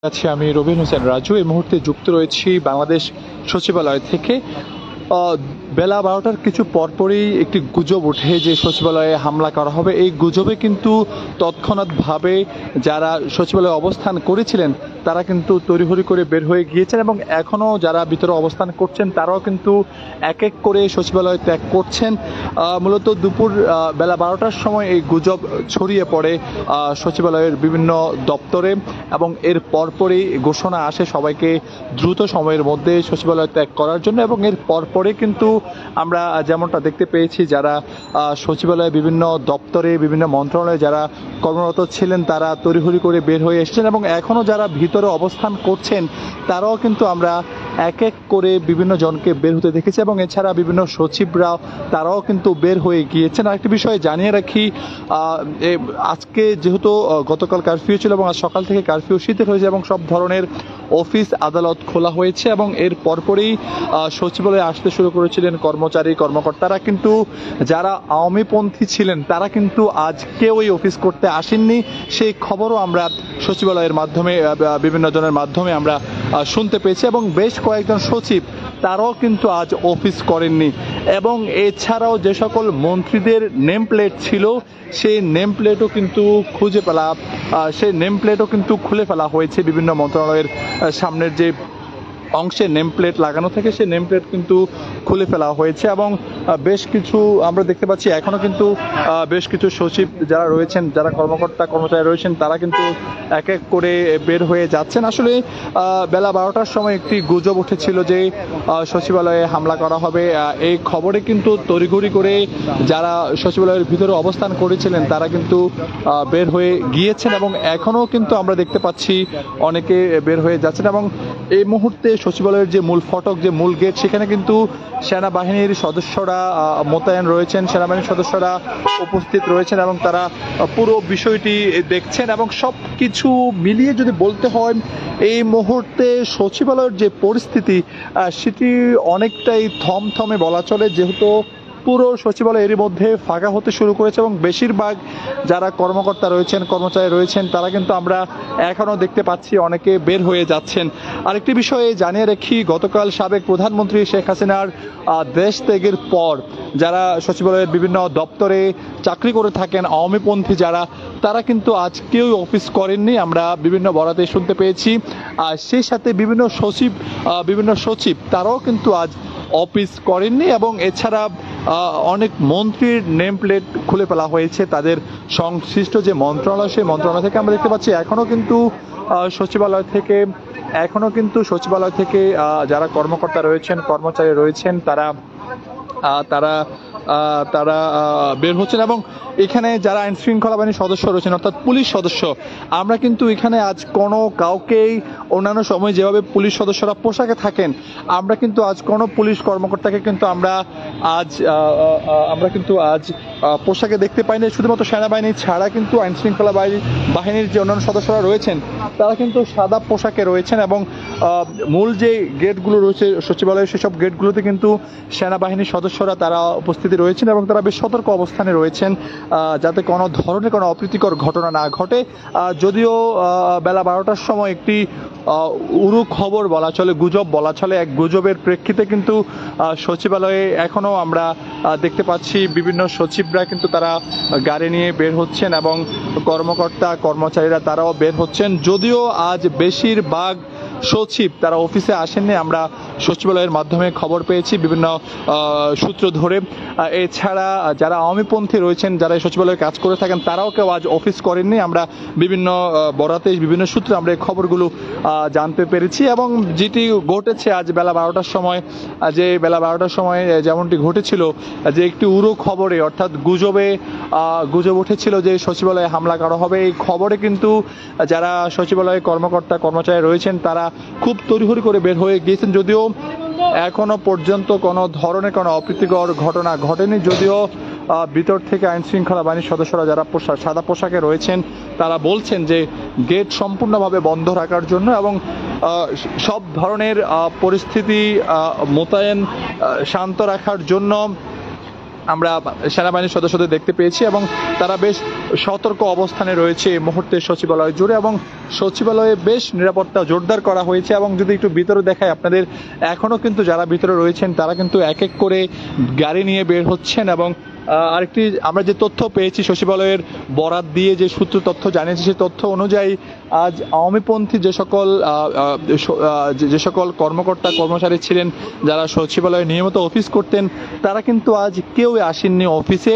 আছি আমি রবিন হোসেন রাজু। এই মুহূর্তে যুক্ত রয়েছি বাংলাদেশ সচিবালয় থেকে। বেলা ১২টার কিছু পরপরই একটি গুজব ওঠে যে সচিবালয়ে হামলা করা হবে। এই গুজবে কিন্তু তৎক্ষণাৎভাবে যারা সচিবালয়ে অবস্থান করেছিলেন তারা কিন্তু তড়িঘড়ি করে বের হয়ে গিয়েছেন এবং এখনও যারা ভিতরে অবস্থান করছেন তারাও কিন্তু এক এক করে সচিবালয় ত্যাগ করছেন। মূলত দুপুর বেলা ১২টার সময় এই গুজব ছড়িয়ে পড়ে সচিবালয়ের বিভিন্ন দপ্তরে এবং এর পরপরই ঘোষণা আসে সবাইকে দ্রুত সময়ের মধ্যে সচিবালয় ত্যাগ করার জন্য। এবং এর পরপরে কিন্তু আমরা যেমনটা দেখতে পেয়েছি যারা সচিবালয়ে বিভিন্ন দপ্তরে বিভিন্ন মন্ত্রণালয়ে যারা কর্মরত ছিলেন তারা তড়িঘড়ি করে বের হয়ে এসেছেন এবং এখনও যারা ভিতরে অবস্থান করছেন তারাও কিন্তু আমরা এক এক করে বিভিন্ন জনকে বের হতে দেখেছি এবং এছাড়া বিভিন্ন সচিবরাও তারাও কিন্তু বের হয়ে গিয়েছেন। আরেকটি বিষয় জানিয়ে রাখি, আজকে যেহেতু গতকাল কারফিউ ছিল এবং আজ সকাল থেকে কারফিউ শিথিল হয়েছে এবং সব ধরনের অফিস আদালত খোলা হয়েছে এবং এর পরপরই সচিবালয়ে আসতে শুরু করেছিলেন কর্মচারী কর্মকর্তারা। কিন্তু যারা আওয়ামীপন্থী ছিলেন তারা কিন্তু আজ কেউ এই অফিস করতে আসেননি, সেই খবরও আমরা সচিবালয়ের মাধ্যমে বিভিন্ন জনের মাধ্যমে আমরা শুনতে পেয়েছি এবং বেশ কয়েকজন সচিব তারাও কিন্তু আজ অফিস করেননি। এবং এছাড়াও যে সকল মন্ত্রীদের নেম প্লেট ছিল সেই নেম প্লেটও কিন্তু খুলে ফেলা হয়েছে। বিভিন্ন মন্ত্রণালয়ের সামনের যে অংশে নেম প্লেট লাগানো থাকে সেই নেম প্লেট কিন্তু খুলে ফেলা হয়েছে এবং বেশ কিছু আমরা দেখতে পাচ্ছি এখনো কিন্তু বেশ কিছু সচিব যারা রয়েছেন, যারা কর্মকর্তা কর্মচারী রয়েছেন তারা কিন্তু এক এক করে বের হয়ে যাচ্ছেন। আসলে বেলা ১২টার সময় একটি গুজব উঠেছিল যে সচিবালয়ে হামলা করা হবে। এই খবরে কিন্তু তড়িঘড়ি করে যারা সচিবালয়ের ভিতরে অবস্থান করেছিলেন তারা কিন্তু বের হয়ে গিয়েছেন এবং এখনও কিন্তু আমরা দেখতে পাচ্ছি অনেকে বের হয়ে যাচ্ছেন। এবং এই মুহূর্তে সচিবালয়ের যে মূল ফটক, যে মূল গেট, সেখানে কিন্তু সেনাবাহিনীর সদস্যরা মোতায়েন রয়েছেন, সেনাবাহিনীর সদস্যরা উপস্থিত রয়েছেন এবং তারা পুরো বিষয়টি দেখছেন। এবং সব কিছু মিলিয়ে যদি বলতে হয় এই মুহূর্তে সচিবালয়ের যে পরিস্থিতি সেটি অনেকটাই থমথমে বলা চলে, যেহেতু পুরো সচিবালয় এরই মধ্যে ফাঁকা হতে শুরু করেছে এবং বেশিরভাগ যারা কর্মকর্তা রয়েছেন কর্মচারী রয়েছেন তারা কিন্তু আমরা এখনও দেখতে পাচ্ছি অনেকে বের হয়ে যাচ্ছেন। আরেকটি বিষয়ে জানিয়ে রাখি, গতকাল সাবেক প্রধানমন্ত্রী শেখ হাসিনার দেশ ত্যাগের পর যারা সচিবালয়ের বিভিন্ন দপ্তরে চাকরি করে থাকেন আওয়ামীপন্থী যারা, তারা কিন্তু আজ কেউ অফিস করেননি, আমরা বিভিন্ন বরাতে শুনতে পেয়েছি। আর সেই সাথে বিভিন্ন সচিব তারাও কিন্তু আজ অফিস করেননি এবং এছাড়া অনেক মন্ত্রীর নেম প্লেট খুলে ফেলা হয়েছে তাদের সংশ্লিষ্ট যে মন্ত্রণালয় সেই মন্ত্রণালয় থেকে। আমরা দেখতে পাচ্ছি এখনও কিন্তু সচিবালয় থেকে যারা কর্মকর্তা রয়েছেন কর্মচারী রয়েছেন তারা তারা তারা বের হচ্ছেন এবং এখানে যারা আইন শৃঙ্খলা বাহিনীর সদস্য রয়েছেন অর্থাৎ পুলিশ সদস্য, আমরা কিন্তু এখানে আজ কোনো কাউকেই অন্যান্য সময় যেভাবে পুলিশ সদস্যরা পোশাকে থাকেন আমরা কিন্তু আজ কোনো পুলিশ কর্মকর্তাকে কিন্তু আমরা আজ পোশাকে দেখতে পাই না। শুধুমাত্র সেনাবাহিনী ছাড়া কিন্তু আইন শৃঙ্খলা বাহিনীর যে অন্যান্য সদস্যরা রয়েছেন তারা কিন্তু সাদা পোশাকে রয়েছেন এবং মূল যে গেটগুলো রয়েছে সচিবালয়ের সেসব গেটগুলোতে কিন্তু সেনাবাহিনীর সদস্যরা তারা উপস্থিতি রয়েছেন এবং তারা বেশ সতর্ক অবস্থানে রয়েছেন যাতে কোনো ধরনের কোনো অপ্রীতিকর ঘটনা না ঘটে। যদিও বেলা ১২টার সময় একটি উড়ু খবর বলা চলে, গুজব বলা চলে, এক গুজবের প্রেক্ষিতে কিন্তু সচিবালয়ে এখনও আমরা দেখতে পাচ্ছি বিভিন্ন সচিবরা কিন্তু তারা গাড়ি নিয়ে বের হচ্ছেন এবং কর্মকর্তা কর্মচারীরা তারাও বের হচ্ছেন। যদিও আজ বেশিরভাগ সচিব তারা অফিসে আসেননি, আমরা সচিবালয়ের মাধ্যমে খবর পেয়েছি বিভিন্ন সূত্র ধরে। এছাড়া যারা আওয়ামীপন্থী রয়েছেন যারা সচিবালয়ে কাজ করে থাকেন তারাও কেউ আজ অফিস করেননি, আমরা বিভিন্ন বরাতে বিভিন্ন সূত্রে আমরা এই খবরগুলো জানতে পেরেছি। এবং যেটি ঘটেছে আজ বেলা ১২টার সময় যেমনটি ঘটেছিল যে একটি উড়ো খবরে অর্থাৎ গুজব উঠেছিল যে সচিবালয়ে হামলা করা হবে, এই খবরে কিন্তু যারা সচিবালয়ে কর্মকর্তা কর্মচারী রয়েছেন তারা খুব তড়িঘড়ি করে বের হয়ে গিয়েছেন। যদিও এখনো পর্যন্ত কোনো ধরনের কোনো অপ্রীতিকর ঘটনা ঘটেনি, যদিও ভিতর থেকে আইন শৃঙ্খলা বাহিনীর সদস্যরা যারা সাদা পোশাকে রয়েছেন তারা বলছেন যে গেট সম্পূর্ণভাবে বন্ধ রাখার জন্য এবং সব ধরনের পরিস্থিতি মোতায়েন শান্ত রাখার জন্য আমরা সেনাবাহিনীর সদস্যদের দেখতে পেয়েছি এবং তারা বেশ সতর্ক অবস্থানে রয়েছে এই মুহূর্তে সচিবালয় জুড়ে, এবং সচিবালয়ে বেশ নিরাপত্তা জোরদার করা হয়েছে। এবং যদি একটু ভিতরে দেখায় আপনাদের, এখনো কিন্তু যারা ভিতরে রয়েছেন তারা কিন্তু এক এক করে গাড়ি নিয়ে বের হচ্ছেন। এবং আরেকটি আমরা যে তথ্য পেয়েছি সচিবালয়ের বরাত দিয়ে, যে সূত্র তথ্য জানিয়েছে, সেই তথ্য অনুযায়ী আজ আওয়ামীপন্থী যে সকল কর্মকর্তা কর্মচারী ছিলেন যারা সচিবালয়ে নিয়মিত অফিস করতেন, তারা কিন্তু আজ কেউ আসেননি অফিসে।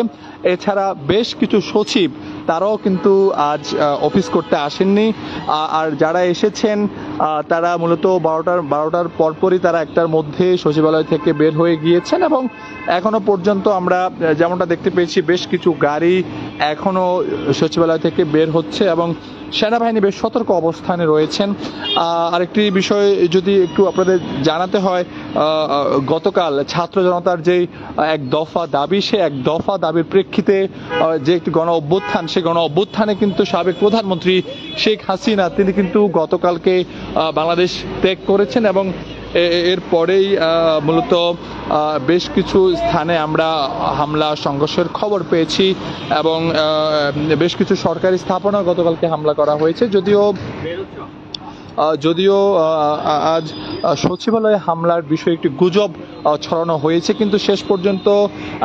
এছাড়া বেশ কিছু সচিব তারাও কিন্তু আজ অফিস করতে আসেননি। আর যারা এসেছেন তারা মূলত বারোটার পরপরই তারা একটার মধ্যে সচিবালয় থেকে বের হয়ে গিয়েছেন। এবং এখনো পর্যন্ত আমরা যেমনটা দেখতে পেয়েছি, বেশ কিছু গাড়ি এখনো সচিবালয় থেকে বের হচ্ছে এবং সেনাবাহিনী বেশ সতর্ক অবস্থানে রয়েছেন। আরেকটি বিষয় যদি একটু আপনাদের জানাতে হয়, গতকাল ছাত্র জনতার যে এক দফা দাবি, সে এক দফা দাবির প্রেক্ষিতে যে একটি গণ অভ্যুত্থান, সেই গণ অভ্যুত্থানে কিন্তু সাবেক প্রধানমন্ত্রী শেখ হাসিনা তিনি কিন্তু গতকালকে বাংলাদেশ ত্যাগ করেছেন। এবং এরপরেই মূলত বেশ কিছু স্থানে আমরা হামলা সংঘর্ষের খবর পেয়েছি এবং বেশ কিছু সরকারি স্থাপনা গতকালকে হামলা করা হয়েছে। যদিও আজ সচিবালয়ে হামলার বিষয়ে একটি গুজব ছড়ানো হয়েছে, কিন্তু শেষ পর্যন্ত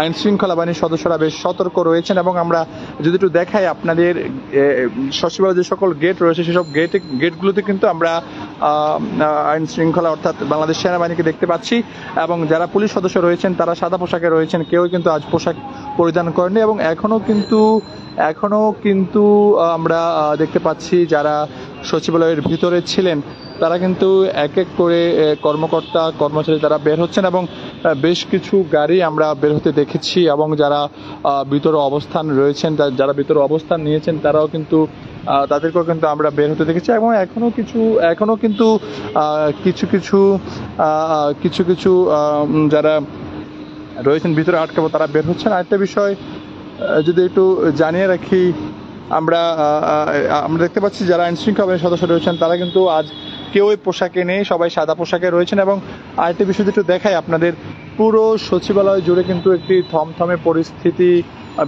আইন শৃঙ্খলা বাহিনীর সদস্যরা বেশ সতর্ক রয়েছেন। এবং আমরা যদি একটু দেখাই আপনাদের, সচিবালয়ে যে সকল গেট রয়েছে সেসব গেটগুলোতে কিন্তু আমরা আইন শৃঙ্খলা অর্থাৎ বাংলাদেশ সেনাবাহিনীকে দেখতে পাচ্ছি। এবং যারা পুলিশ সদস্য রয়েছেন তারা সাদা পোশাকে রয়েছেন, কেউ কিন্তু আজ পোশাক পরিধান করেনি। এবং এখনো কিন্তু আমরা দেখতে পাচ্ছি যারা সচিবালয়ের ভিতরে ছিলেন তারা কিন্তু এক এক করে কর্মকর্তা কর্মচারী তারা বের হচ্ছেন এবং বেশ কিছু গাড়ি আমরা বের হতে দেখেছি। এবং যারা ভিতরে অবস্থান রয়েছেন, যারা ভিতরে অবস্থান নিয়েছেন তারাও কিন্তু তাদেরকেও কিন্তু আমরা বের হতে দেখেছি। এবং এখনো কিন্তু কিছু কিছু যারা রয়েছেন ভিতরে আটকাবো তারা বের হচ্ছেন। আরেকটা বিষয় যদি একটু জানিয়ে রাখি, আমরা দেখতে পাচ্ছি যারা আইন শৃঙ্খলা বাহিনীর সদস্য রয়েছেন তারা কিন্তু আজ কেউই পোশাকে নেই, সবাই সাদা পোশাকে রয়েছেন। এবং আরেকটি বিষয় একটু দেখাই আপনাদের, পুরো সচিবালয় জুড়ে কিন্তু একটি থমথমে পরিস্থিতি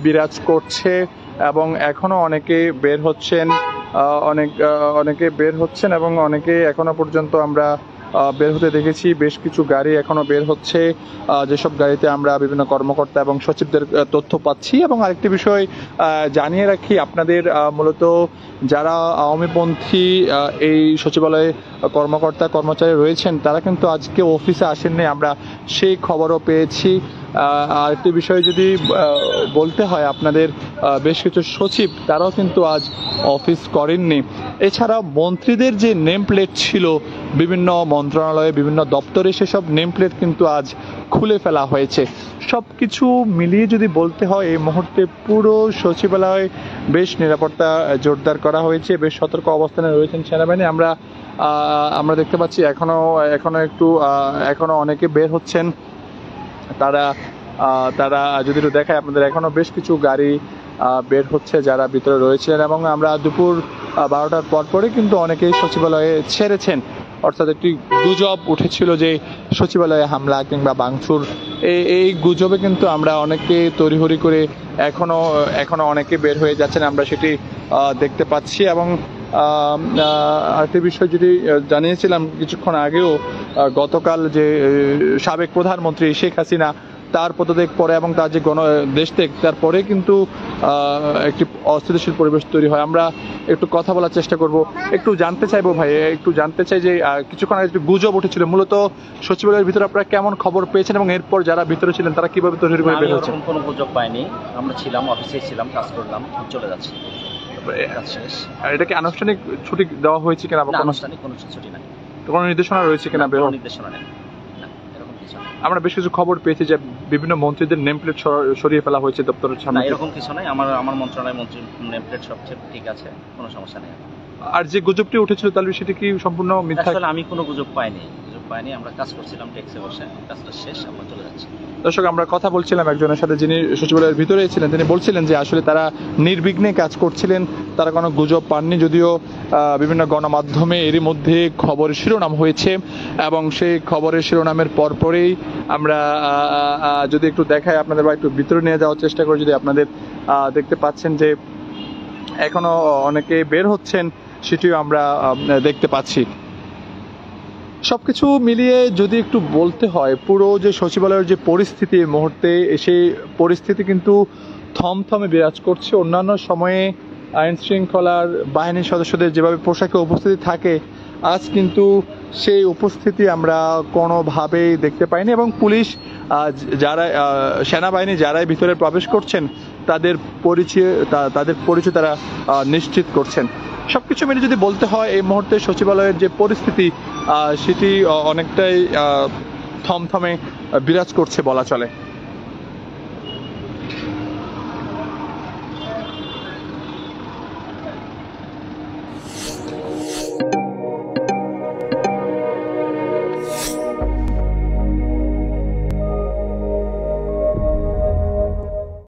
বিরাজ করছে এবং এখনো অনেকে বের হচ্ছেন, অনেকে বের হচ্ছেন এবং অনেকে এখনো পর্যন্ত আমরা বের হতে দেখেছি। বেশ কিছু গাড়ি এখনো বের হচ্ছে, যেসব গাড়িতে আমরা বিভিন্ন কর্মকর্তা এবং সচিবদের তথ্য পাচ্ছি। এবং আরেকটি বিষয় জানিয়ে রাখি আপনাদের, মূলত যারা আওয়ামীপন্থী এই সচিবালয়ে কর্মকর্তা কর্মচারী রয়েছেন তারা কিন্তু আজকে অফিসে আসেননি, আমরা সেই খবরও পেয়েছি। আরেকটি বিষয় যদি বলতে হয় আপনাদের, বেশ কিছু সচিব তারাও কিন্তু আজ অফিস করেননি। এছাড়া মন্ত্রীদের যে নেম প্লেট ছিল বিভিন্ন মন্ত্রণালয়ে বিভিন্ন দপ্তরে, সেসব নেম প্লেট কিন্তু আজ খুলে ফেলা হয়েছে। সব কিছু মিলিয়ে যদি বলতে হয় এই মুহূর্তে পুরো সচিবালয় বেশ নিরাপত্তা জোরদার করা হয়েছে, বেশ সতর্ক অবস্থানে রয়েছেন সেনাবাহিনী। আমরা দেখতে পাচ্ছি এখনো অনেকে বের হচ্ছেন। তারা যদি একটু দেখায় আপনাদের, এখনো বেশ কিছু গাড়ি বের হচ্ছে যারা ভিতরে রয়েছেন। এবং আমরা দুপুর 12টার পরপরই কিন্তু অনেকেই সচিবালয়ে ছেড়েছেন। অর্থাৎ একটি গুজব উঠেছিল যে সচিবালয়ে হামলা কিংবা ভাঙচুর, এই গুজবে কিন্তু আমরা অনেকে তড়িঘড়ি করে এখনো অনেকে বের হয়ে যাচ্ছেন, আমরা সেটি দেখতে পাচ্ছি। এবং আরেকটি বিষয় যদি জানিয়েছিলাম কিছুক্ষণ আগেও, গতকাল যে সাবেক প্রধানমন্ত্রী শেখ হাসিনা তার পদত্যাগ পরে এবং তার যে দেশত্যাগ তারপরে কিন্তু একটি অস্থিতিশীল পরিবেশ তৈরি হয়। আমরা একটু কথা বলার চেষ্টা করব, একটু জানতে চাইবো ভাই, একটু জানতে চাই যে কিছুক্ষণ আগে একটু গুজব উঠেছিল, মূলত সচিবালয়ের ভিতরে আপনারা কেমন খবর পেয়েছেন এবং এরপর যারা ভিতরে ছিলেন তারা কিভাবে তৈরি করে বের হয়েছেন? কোনো গুজব পাইনি, আমরা ছিলাম অফিসে ছিলাম, কাজ করলাম, চলে যাচ্ছি। এটা কি আনুষ্ঠানিক ছুটি দেওয়া হয়েছে কিনা? আনুষ্ঠানিক কোনো ছুটি নাই, কোনো নির্দেশনা রয়েছে কিনা? নির্দেশনা নেই। আমরা বেশ কিছু খবর পেয়েছি যে বিভিন্ন মন্ত্রীদের নেম প্লেট সরিয়ে ফেলা হয়েছে দপ্তরের সামনে। এরকম কিছু নাই, আমার মন্ত্রণালয় মন্ত্রীর নেম প্লেট সবচেয়ে ঠিক আছে, কোনো সমস্যা নেই। আর যে গুজবটি উঠেছিল তাহলে সেটা কি সম্পূর্ণ মিথ্যা? আসলে আমি কোনো গুজব পাইনি, গুজব পাইনি, আমরা কাজ করছিলাম ডেস্কে বসে, কাজটা শেষ, আমরা চলে যাচ্ছি। দর্শক, আমরা কথা বলছিলাম একজনের সাথে যিনি সচিবালয়ের ভিতরেই ছিলেন। তিনি বলছিলেন যে আসলে তারা নির্বিঘ্নে কাজ করছিলেন, তারা কোনো গুজব পাননি। যদিও বিভিন্ন গণমাধ্যমে এরই মধ্যে খবরের শিরোনাম হয়েছে এবং সেই খবরের শিরোনামের পরপরেই আমরা যদি একটু দেখাই আপনাদের বা একটু ভিতরে নিয়ে যাওয়ার চেষ্টা করি, যদি আপনাদের দেখতে পাচ্ছেন যে এখনো অনেকে বের হচ্ছেন, সেটিও আমরা দেখতে পাচ্ছি। সবকিছু মিলিয়ে যদি একটু বলতে হয়, পুরো যে সচিবালয়ের যে পরিস্থিতি এই মুহূর্তে, সেই পরিস্থিতি কিন্তু থমথমে বিরাজ করছে। অন্যান্য সময়ে আইন শৃঙ্খলার বাহিনীর সদস্যদের যেভাবে পোশাকে উপস্থিতি থাকে, আজ কিন্তু সেই উপস্থিতি আমরা কোনোভাবেই দেখতে পাইনি। এবং পুলিশ যারা সেনাবাহিনী যারাই ভিতরে প্রবেশ করছেন, তাদের পরিচয় তারা নিশ্চিত করছেন। সবকিছু মিলে যদি বলতে হয়, এই মুহূর্তে সচিবালয়ের যে পরিস্থিতি সেটি অনেকটাই থমথমে বিরাজ করছে বলা চলে।